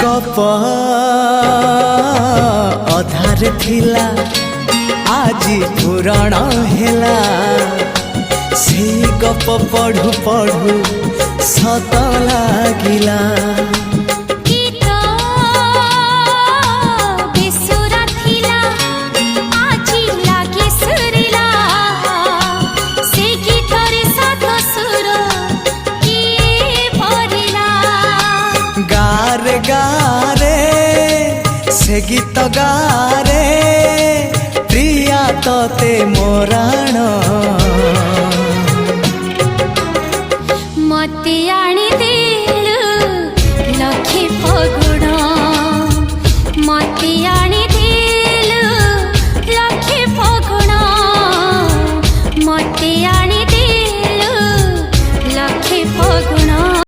गप अधार थिला आजी पुराण हेला से गप पढ़ु पढ़ु सत लागिला गारे गारे से गीत गारे प्रिया तोते मोराण।